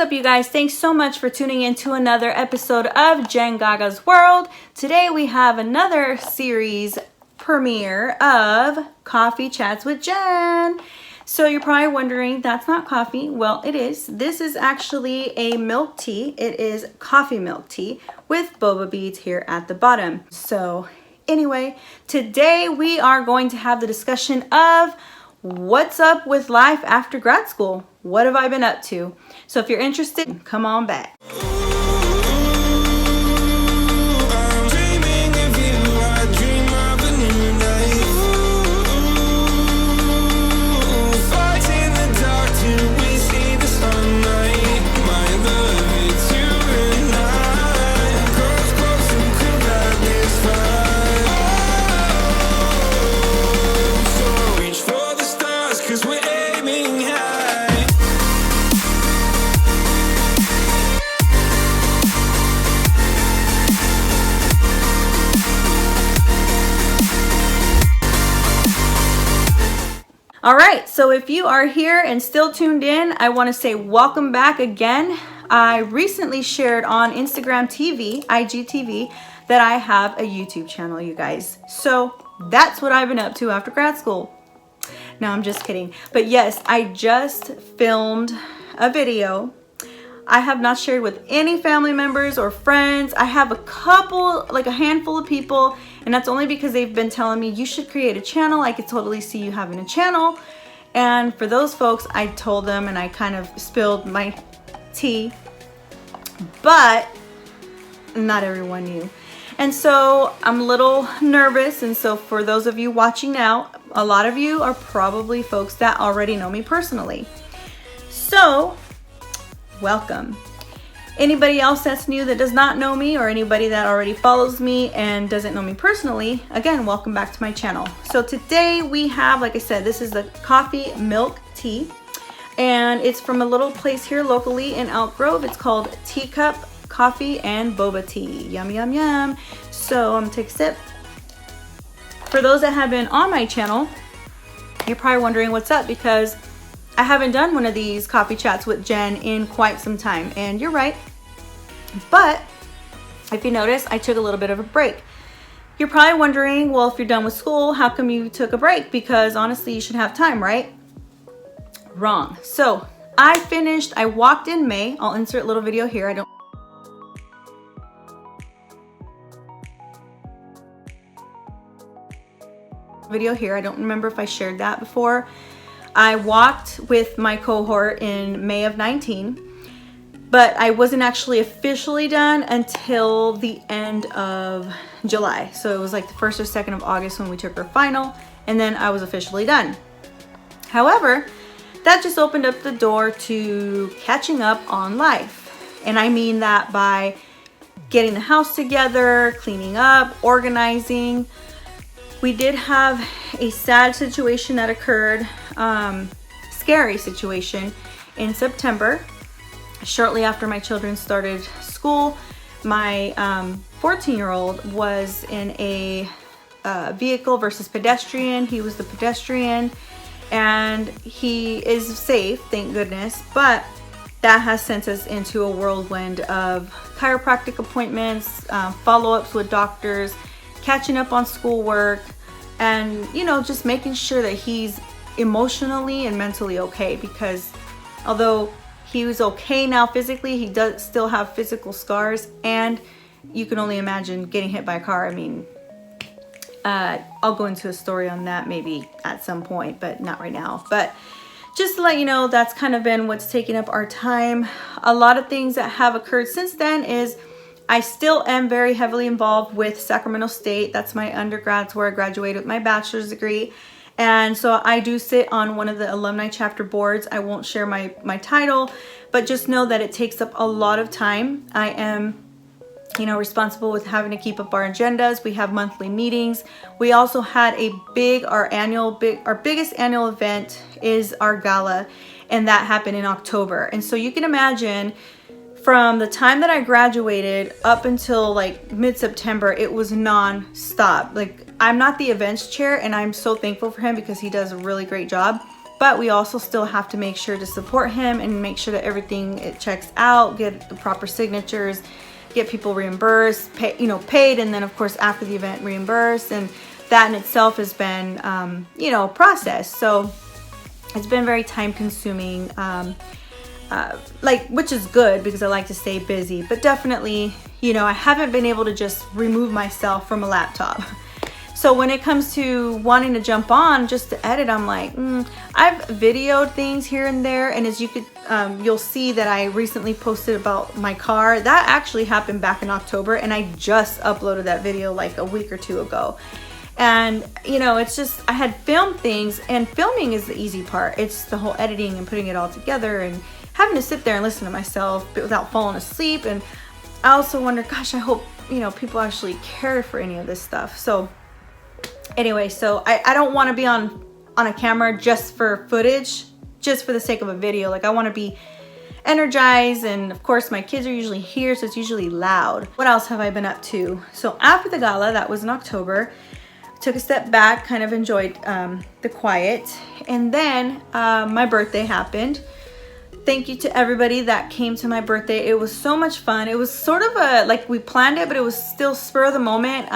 up, you guys? Thanks so much for tuning in to another episode of Jengaga's World. Today we have another series premiere of Coffee Chats with Jen. So you're probably wondering, that's not coffee. Well, it is. This is actually a milk tea. It is coffee milk tea with boba beads here at the bottom. So anyway, today we are going to have the discussion of what's up with life after grad school. What have I been up to? So if you're interested, come on back. All right, so if you are here and still tuned in, I want to say welcome back again. I recently shared on Instagram TV, IGTV, that I have a YouTube channel, you guys. So that's what I've been up to after grad school. No, I'm just kidding. But yes, I just filmed a video. I have not shared with any family members or friends. I have a couple, like a handful of people, and that's only because they've been telling me you should create a channel. I could totally see you having a channel. And for those folks, I told them and I kind of spilled my tea, but not everyone knew. And so I'm a little nervous. And so for those of you watching now, a lot of you are probably folks that already know me personally. So welcome. Anybody else that's new that does not know me, or anybody that already follows me and doesn't know me personally, again, welcome back to my channel. So today we have, like I said, this is the coffee milk tea, and it's from a little place here locally in Elk Grove. It's called Teacup Coffee and Boba Tea. Yum, yum, yum. So I'm gonna take a sip. For those that have been on my channel, you're probably wondering what's up, because I haven't done one of these coffee chats with Jen in quite some time, and you're right. But if you notice, I took a little bit of a break. You're probably wondering, well, if you're done with school, how come you took a break? Because honestly, you should have time, right? Wrong. So I walked in May. I'll insert a little video here. I don't remember if I shared that before. I walked with my cohort in May of 19, but I wasn't actually officially done until the end of July. So it was like the 1st or 2nd of August when we took our final, and then I was officially done. However, that just opened up the door to catching up on life. And I mean that by getting the house together, cleaning up, organizing. We did have a sad situation that occurred, scary situation in September. Shortly after my children started school, my 14-year-old was in a vehicle versus pedestrian. He was the pedestrian, and he is safe, thank goodness, but that has sent us into a whirlwind of chiropractic appointments, follow-ups with doctors, catching up on schoolwork, and just making sure that he's emotionally and mentally okay, because although he was okay now physically, he does still have physical scars, and you can only imagine getting hit by a car. I mean, I'll go into a story on that maybe at some point, but not right now. But just to let you know, that's kind of been what's taking up our time. A lot of things that have occurred since then is I still am very heavily involved with Sacramento State. That's my undergrads, where I graduated with my bachelor's degree. And so I do sit on one of the alumni chapter boards. I won't share my title, but just know that it takes up a lot of time. I am, responsible with having to keep up our agendas. We have monthly meetings. We also had our biggest annual event is our gala, and that happened in October. And so you can imagine, from the time that I graduated up until like mid-September, it was non-stop. Like, I'm not the events chair, and I'm so thankful for him because he does a really great job. but we also still have to make sure to support him and make sure that everything it checks out, get the proper signatures, get people reimbursed, paid, and then of course after the event reimbursed. And that in itself has been, a process. So it's been very time consuming, which is good because I like to stay busy, but definitely, I haven't been able to just remove myself from a laptop. So when it comes to wanting to jump on just to edit, I'm like, I've videoed things here and there. And as you could, you'll see that I recently posted about my car. That actually happened back in October, and I just uploaded that video like a week or two ago. And it's just, I had filmed things, and filming is the easy part. It's the whole editing and putting it all together and having to sit there and listen to myself without falling asleep. And I also wonder, gosh, I hope, people actually care for any of this stuff. So anyway, so I don't want to be on a camera just for footage, just for the sake of a video. Like, I want to be energized, and of course my kids are usually here, so it's usually loud. What else have I been up to? So after the gala, that was in October, took a step back, kind of enjoyed the quiet, and then my birthday happened. Thank you to everybody that came to my birthday. It was so much fun. It was sort of like we planned it, but it was still spur of the moment.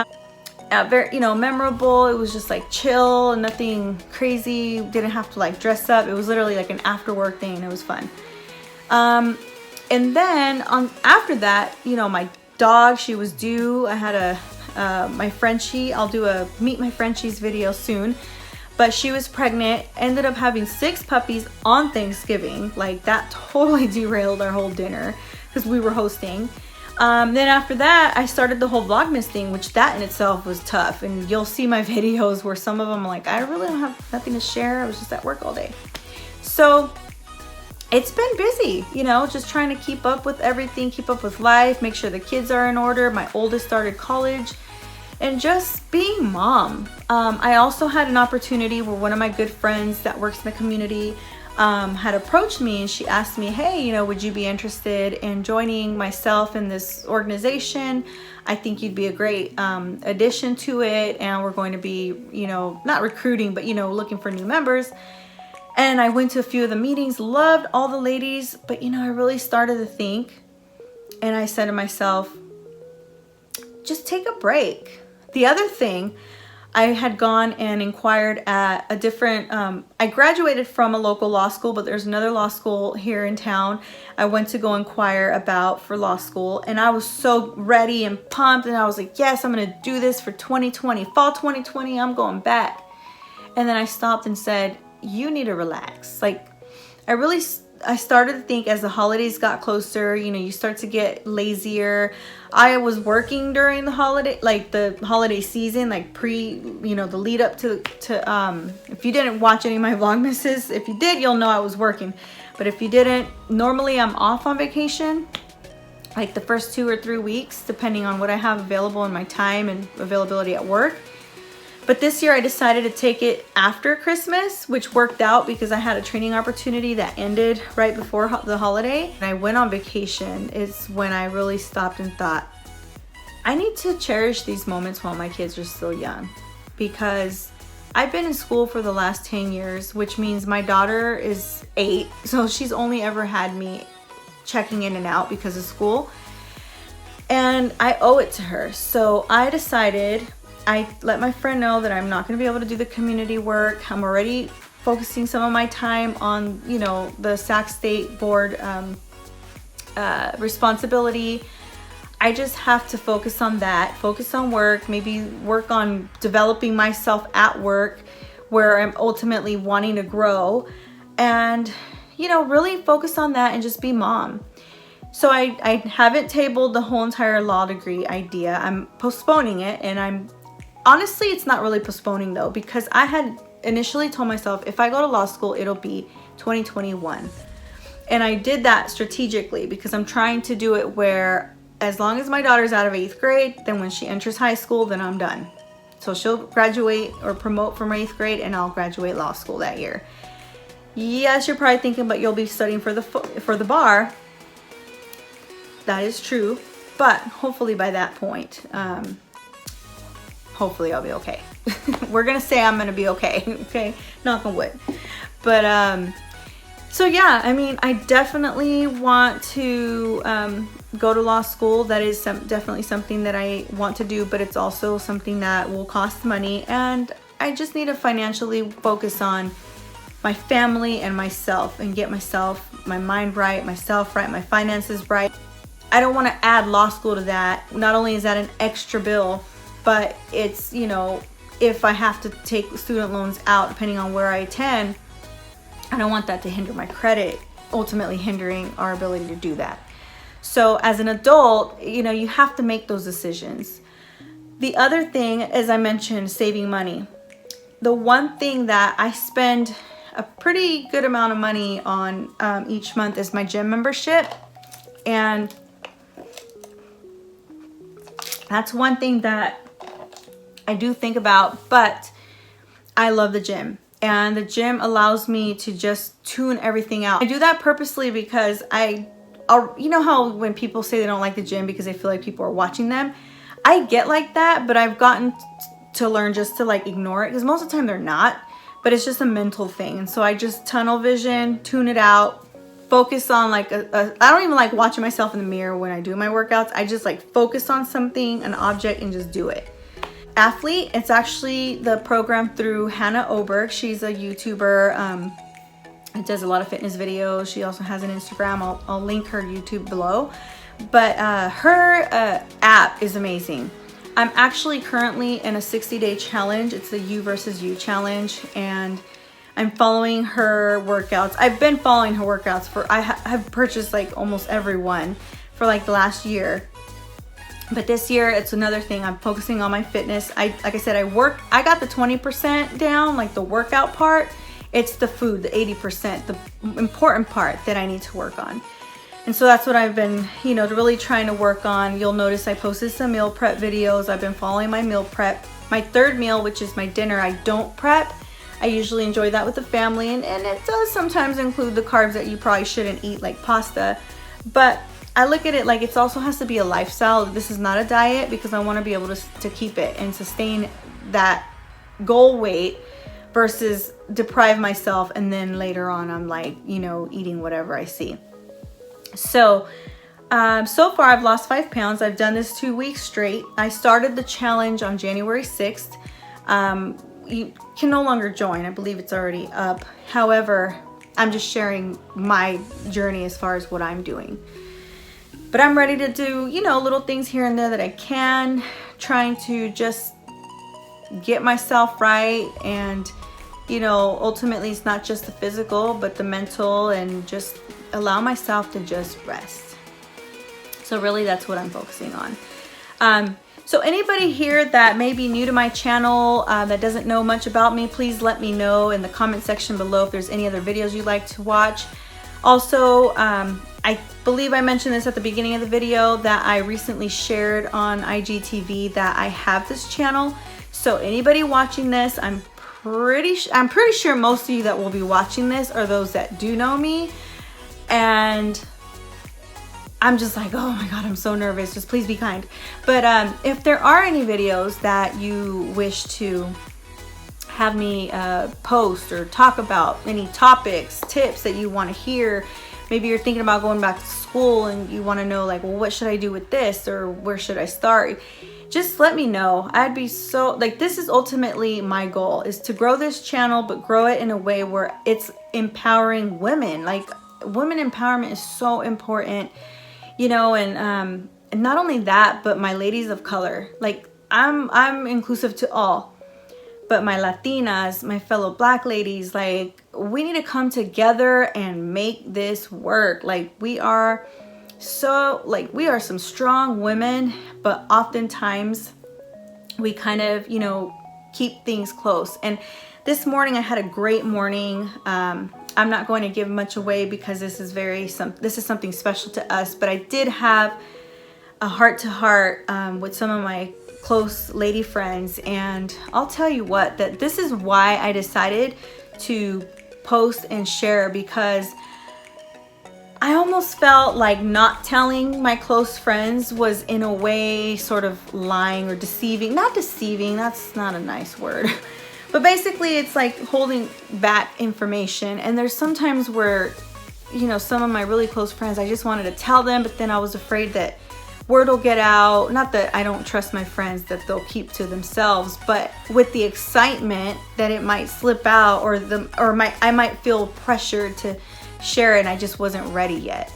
Very, memorable. It was just like chill and nothing crazy. Didn't have to like dress up. It was literally like an after work thing, and it was fun. And then after that, my dog, she was due. I had my Frenchie. I'll do a meet my Frenchies video soon, but she was pregnant. Ended up having 6 puppies on Thanksgiving. Like, that totally derailed our whole dinner because we were hosting. Then after that, I started the whole Vlogmas thing, which that in itself was tough. And you'll see my videos where some of them, like, I really don't have nothing to share. I was just at work all day. So it's been busy, just trying to keep up with everything, keep up with life, make sure the kids are in order. My oldest started college, and just being mom. I also had an opportunity where one of my good friends that works in the community had approached me, and she asked me, hey, would you be interested in joining myself in this organization? I think you'd be a great addition to it, and we're going to be, not recruiting, but, looking for new members. And I went to a few of the meetings, loved all the ladies, but, I really started to think, and I said to myself, just take a break. The other thing, I had gone and inquired at a different, I graduated from a local law school, but there's another law school here in town I went to go inquire about for law school, and I was so ready and pumped, and I was like, yes, I'm gonna do this for 2020, fall 2020, I'm going back. And then I stopped and said, you need to relax. Like, I started to think as the holidays got closer, you start to get lazier. I was working during the holiday season, like the lead up to if you didn't watch any of my Vlogmases, if you did, you'll know I was working. But if you didn't, normally I'm off on vacation, like the first 2 or 3 weeks, depending on what I have available in my time and availability at work. But this year I decided to take it after Christmas, which worked out because I had a training opportunity that ended right before the holiday. And I went on vacation. It's when I really stopped and thought, I need to cherish these moments while my kids are still young, because I've been in school for the last 10 years, which means my daughter is 8. So she's only ever had me checking in and out because of school. And I owe it to her. So I decided, I let my friend know that I'm not going to be able to do the community work. I'm already focusing some of my time on, the Sac State Board responsibility. I just have to focus on that, focus on work, maybe work on developing myself at work where I'm ultimately wanting to grow, and, really focus on that and just be mom. So I haven't tabled the whole entire law degree idea. I'm postponing it, and honestly, it's not really postponing though, because I had initially told myself if I go to law school, it'll be 2021. And I did that strategically because I'm trying to do it where as long as my daughter's out of 8th grade, then when she enters high school, then I'm done. So she'll graduate or promote from 8th grade, and I'll graduate law school that year. Yes, you're probably thinking, but you'll be studying for the bar. That is true, but hopefully by that point, hopefully I'll be okay. We're gonna say I'm gonna be okay, okay? Knock on wood. But so yeah, I mean, I definitely want to go to law school. That is definitely something that I want to do, but it's also something that will cost money, and I just need to financially focus on my family and myself and get my mind right, myself right, my finances right. I don't want to add law school to that. Not only is that an extra bill, but it's, you know, if I have to take student loans out depending on where I attend, I don't want that to hinder my credit, ultimately hindering our ability to do that. So as an adult, you know, you have to make those decisions. The other thing, as I mentioned, saving money. The one thing that I spend a pretty good amount of money on each month is my gym membership. And that's one thing that I do think about, but I love the gym. And the gym allows me to just tune everything out. I do that purposely because you know how when people say they don't like the gym because they feel like people are watching them? I get like that, but I've gotten to learn just to like ignore it, because most of the time they're not, but it's just a mental thing. And so I just tunnel vision, tune it out, focus on like I don't even like watching myself in the mirror when I do my workouts. I just like focus on something, an object, and just do it. Athlete, it's actually the program through Hannah Oberg. She's a YouTuber. It does a lot of fitness videos. She also has an Instagram. I'll link her YouTube below. But her app is amazing. I'm actually currently in a 60-day challenge. It's the You versus You challenge, and I'm following her workouts. I've been following her workouts I have purchased like almost every one for like the last year. But this year, it's another thing. I'm focusing on my fitness. Like I said, I got the 20% down, like the workout part. It's the food, the 80%, the important part that I need to work on. And so that's what I've been, you know, really trying to work on. You'll notice I posted some meal prep videos. I've been following my meal prep. My third meal, which is my dinner, I don't prep. I usually enjoy that with the family, and it does sometimes include the carbs that you probably shouldn't eat, like pasta. But I look at it like it also has to be a lifestyle. This is not a diet, because I want to be able to keep it and sustain that goal weight versus deprive myself and then later on I'm like, you know, eating whatever I see. So far I've lost 5 pounds. I've done this 2 weeks straight. I started the challenge on January 6th. You can no longer join. I believe it's already up. However, I'm just sharing my journey as far as what I'm doing. But I'm ready to do, you know, little things here and there that I can, trying to just get myself right. And, you know, ultimately it's not just the physical, but the mental, and just allow myself to just rest. So really that's what I'm focusing on. So anybody here that may be new to my channel, that doesn't know much about me, please let me know in the comment section below if there's any other videos you'd like to watch. Also, I believe I mentioned this at the beginning of the video that I recently shared on IGTV that I have this channel. So anybody watching this, I'm pretty sure most of you that will be watching this are those that do know me. And I'm just like, oh my God, I'm so nervous. Just please be kind. But if there are any videos that you wish to have me post or talk about, any topics, tips that you want to hear, maybe you're thinking about going back to school and you want to know like, well, what should I do with this, or where should I start? Just let me know. I'd be so, like, this is ultimately my goal, is to grow this channel, but grow it in a way where it's empowering women. Like, women empowerment is so important, you know. And not only that, but my ladies of color, like I'm inclusive to all, but my Latinas, my fellow Black ladies, like, we need to come together and make this work. Like, we are some strong women, but oftentimes we kind of, you know, keep things close. And this morning I had a great morning. I'm not going to give much away because this is something special to us, but I did have a heart-to-heart with some of my close lady friends, and I'll tell you what, that this is why I decided to post and share, because I almost felt like not telling my close friends was in a way sort of lying or deceiving. Not deceiving, that's not a nice word. But basically it's like holding back information. And there's sometimes where, you know, some of my really close friends, I just wanted to tell them, but then I was afraid that word will get out. Not that I don't trust my friends that they'll keep to themselves, but with the excitement that it might slip out, or I might feel pressured to share it, and I just wasn't ready yet.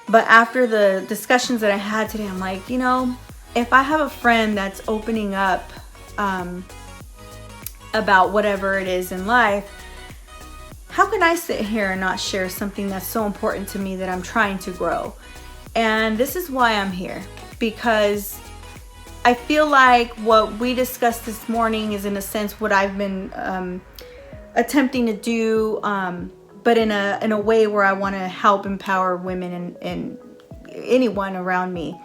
But after the discussions that I had today, I'm like, you know, if I have a friend that's opening up about whatever it is in life, how can I sit here and not share something that's so important to me that I'm trying to grow? And this is why I'm here, because I feel like what we discussed this morning is in a sense what I've been attempting to do, but in a way where I want to help empower women and anyone around me.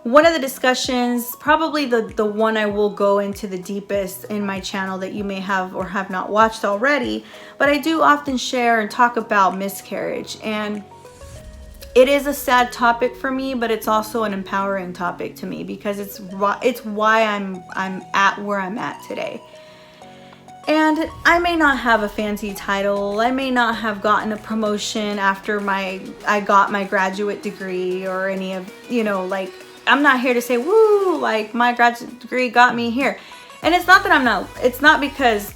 One of the discussions, probably the one I will go into the deepest in my channel that you may have or have not watched already, but I do often share and talk about miscarriage. And it is a sad topic for me, but it's also an empowering topic to me, because it's why I'm at where I'm at today. And I may not have a fancy title, I may not have gotten a promotion after I got my graduate degree, or any of, you know, like, I'm not here to say, woo, like my graduate degree got me here. And it's not that it's not because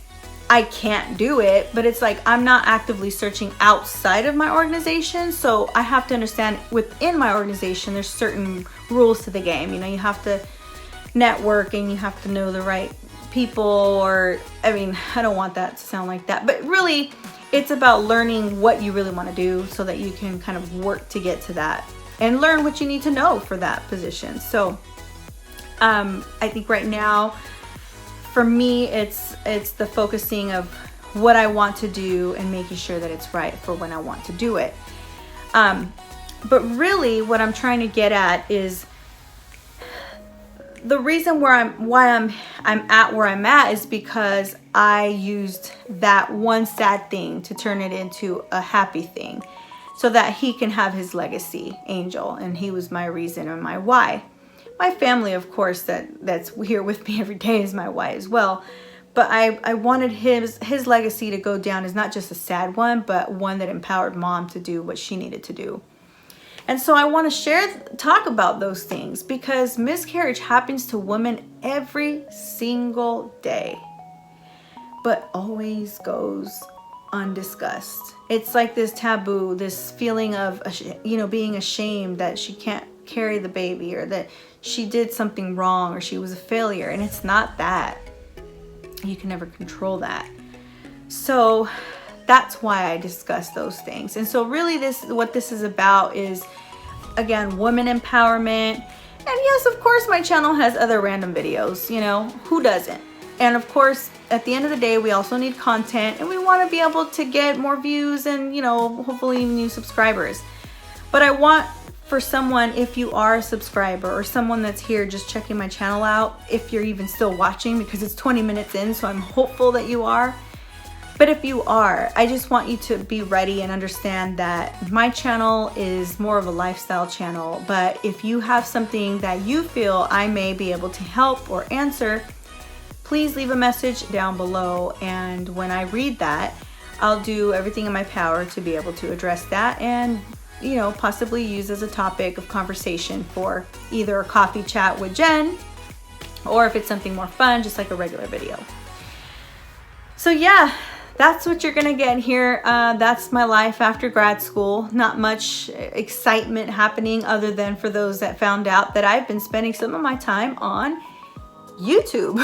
I can't do it, but it's like I'm not actively searching outside of my organization. So I have to understand within my organization, there's certain rules to the game. You know, you have to network and you have to know the right people, or, I mean, I don't want that to sound like that, but really it's about learning what you really want to do so that you can kind of work to get to that and learn what you need to know for that position. So I think right now for me it's the focusing of what I want to do and making sure that it's right for when I want to do it. But really what I'm trying to get at is the reason why I'm at where I'm at is because I used that one sad thing to turn it into a happy thing, so that he can have his legacy, Angel, and he was my reason and my why. My family, of course, that's here with me every day is my why as well. But I wanted his legacy to go down as not just a sad one, but one that empowered Mom to do what she needed to do. And so I want to talk about those things, because miscarriage happens to women every single day, but always goes undiscussed. It's like this taboo, this feeling of, you know, being ashamed that she can't carry the baby, or that she did something wrong, or she was a failure. And it's not that. You can never control that. So that's why I discuss those things. And so really what this is about is, again, women empowerment. And yes, of course, my channel has other random videos, you know, who doesn't? And of course, at the end of the day, we also need content, and we want to be able to get more views and, you know, hopefully new subscribers. But I want for someone, if you are a subscriber or someone that's here just checking my channel out, if you're even still watching, because it's 20 minutes in, so I'm hopeful that you are. But if you are, I just want you to be ready and understand that my channel is more of a lifestyle channel. But if you have something that you feel I may be able to help or answer, please leave a message down below. And when I read that, I'll do everything in my power to be able to address that and, you know, possibly use as a topic of conversation for either a coffee chat with Jen, or if it's something more fun, just like a regular video. So yeah, that's what you're gonna get here. That's my life after grad school. Not much excitement happening, other than for those that found out that I've been spending some of my time on YouTube.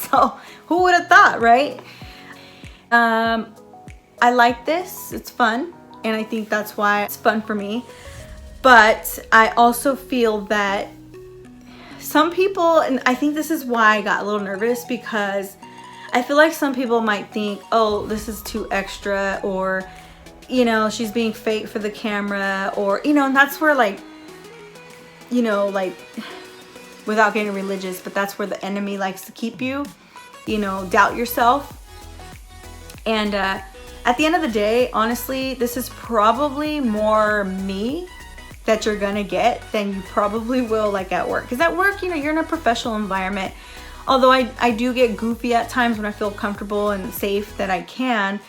So who would have thought, right? I like this, it's fun, and I think that's why it's fun for me. But I also feel that some people, and I think this is why I got a little nervous, because I feel like some people might think, oh, this is too extra, or, you know, she's being fake for the camera, or, you know, and that's where, like, you know, like, without getting religious, but that's where the enemy likes to keep you, you know, doubt yourself. And at the end of the day, honestly, this is probably more me that you're gonna get than you probably will like at work. Because at work, you know, you're in a professional environment. Although I do get goofy at times when I feel comfortable and safe that I can.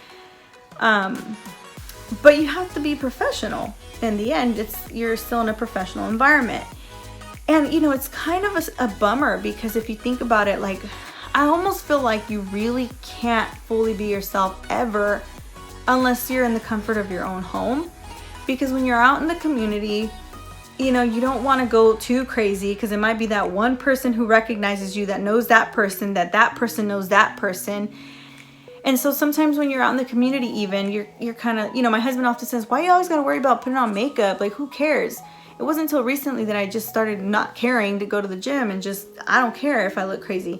But you have to be professional. In the end, you're still in a professional environment. And you know, it's kind of a bummer, because if you think about it, like, I almost feel like you really can't fully be yourself ever unless you're in the comfort of your own home. Because when you're out in the community, you know, you don't want to go too crazy, because it might be that one person who recognizes you, that knows that person knows that person. And so sometimes when you're out in the community, even, you're kind of, you know, my husband often says, why you always got to worry about putting on makeup? Like, who cares? It wasn't until recently that I just started not caring to go to the gym, and just, I don't care if I look crazy.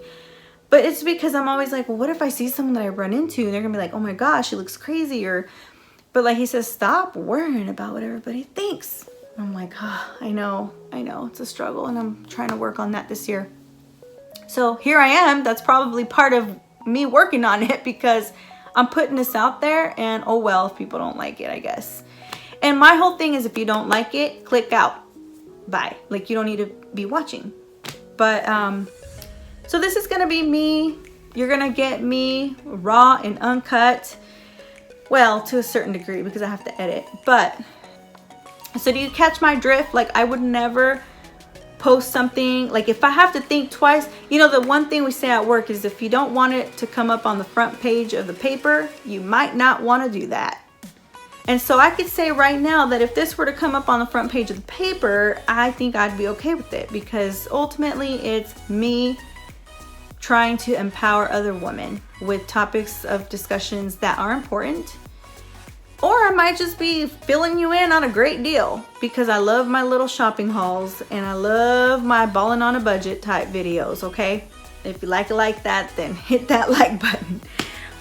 But it's because I'm always like, well, what if I see someone that I run into and they're gonna be like, oh my gosh, she looks crazy, but like he says, stop worrying about what everybody thinks. I'm like, oh, I know, it's a struggle, and I'm trying to work on that this year. So here I am. That's probably part of me working on it, because I'm putting this out there, and oh well, if people don't like it, I guess. And my whole thing is, if you don't like it, click out. Bye. Like, you don't need to be watching. But so this is gonna be me. You're gonna get me raw and uncut. Well, to a certain degree, because I have to edit. But so do you catch my drift? Like, I would never post something, like, if I have to think twice. You know, the one thing we say at work is, if you don't want it to come up on the front page of the paper, you might not want to do that. And so I could say right now that if this were to come up on the front page of the paper, I think I'd be okay with it, because ultimately it's me trying to empower other women with topics of discussions that are important. Or I might just be filling you in on a great deal, because I love my little shopping hauls, and I love my balling on a budget type videos, okay? If you like it like that, then hit that like button.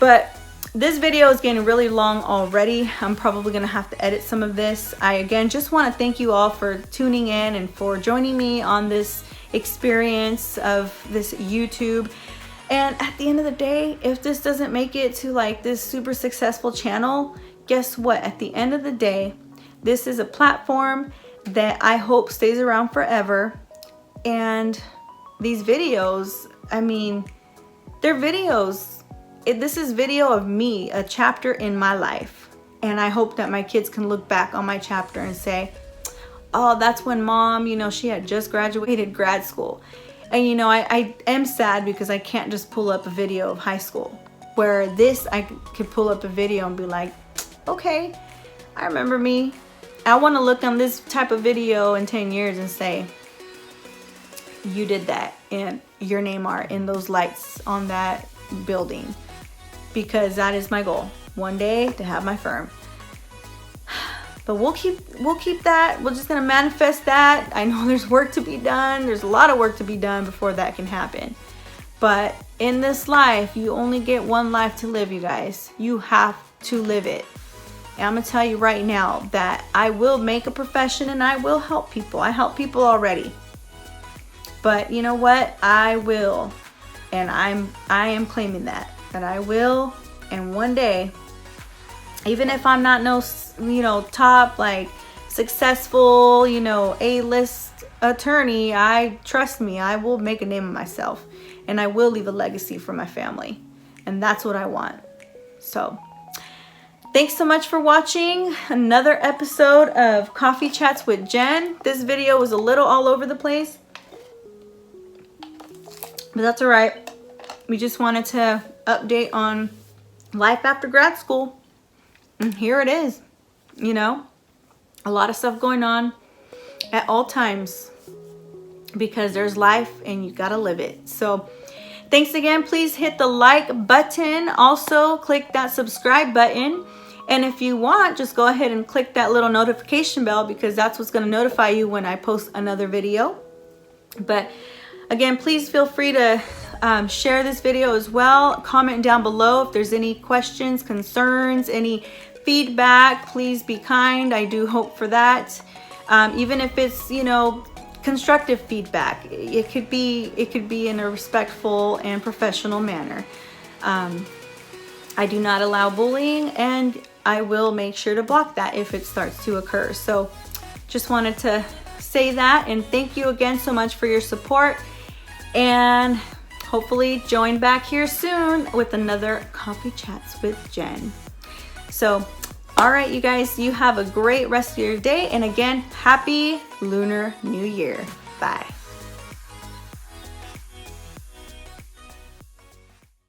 But this video is getting really long already. I'm probably gonna have to edit some of this. I again just want to thank you all for tuning in and for joining me on this experience of this YouTube. And at the end of the day, if this doesn't make it to like this super successful channel, guess what? At the end of the day, this is a platform that I hope stays around forever. And these videos, I mean, they're videos. This is video of me, a chapter in my life. And I hope that my kids can look back on my chapter and say, oh, that's when mom, you know, she had just graduated grad school. And you know, I am sad because I can't just pull up a video of high school. Where this, I could pull up a video and be like, okay, I remember me. I want to look on this type of video in 10 years and say, you did that, and your name are in those lights on that building. Because that is my goal, one day to have my firm. But we'll keep that. We're just gonna manifest that. I know there's work to be done. There's a lot of work to be done before that can happen. But in this life, you only get one life to live, you guys. You have to live it. And I'm gonna tell you right now that I will make a profession, and I will help people. I help people already. But you know what? I will, and I am claiming that I will. And one day, even if I'm not no, you know, top, like, successful, you know, A-list attorney, trust me, I will make a name of myself, and I will leave a legacy for my family. And that's what I want. So thanks so much for watching another episode of Coffee Chats with Jen. This video was a little all over the place, but that's all right. We just wanted to update on life after grad school. And here it is. You know, a lot of stuff going on at all times, because there's life and you gotta live it. So thanks again. Please hit the like button. Also click that subscribe button. And if you want, just go ahead and click that little notification bell, because that's what's gonna notify you when I post another video. But again, please feel free to share this video as well. Comment down below if there's any questions, concerns, any feedback. Please be kind. I do hope for that. Even if it's, you know, constructive feedback, it could be in a respectful and professional manner. I do not allow bullying, and I will make sure to block that if it starts to occur. So just wanted to say that, and thank you again so much for your support. And hopefully join back here soon with another Coffee Chats with Jen. So, all right, you guys, you have a great rest of your day. And again, happy Lunar New Year. Bye.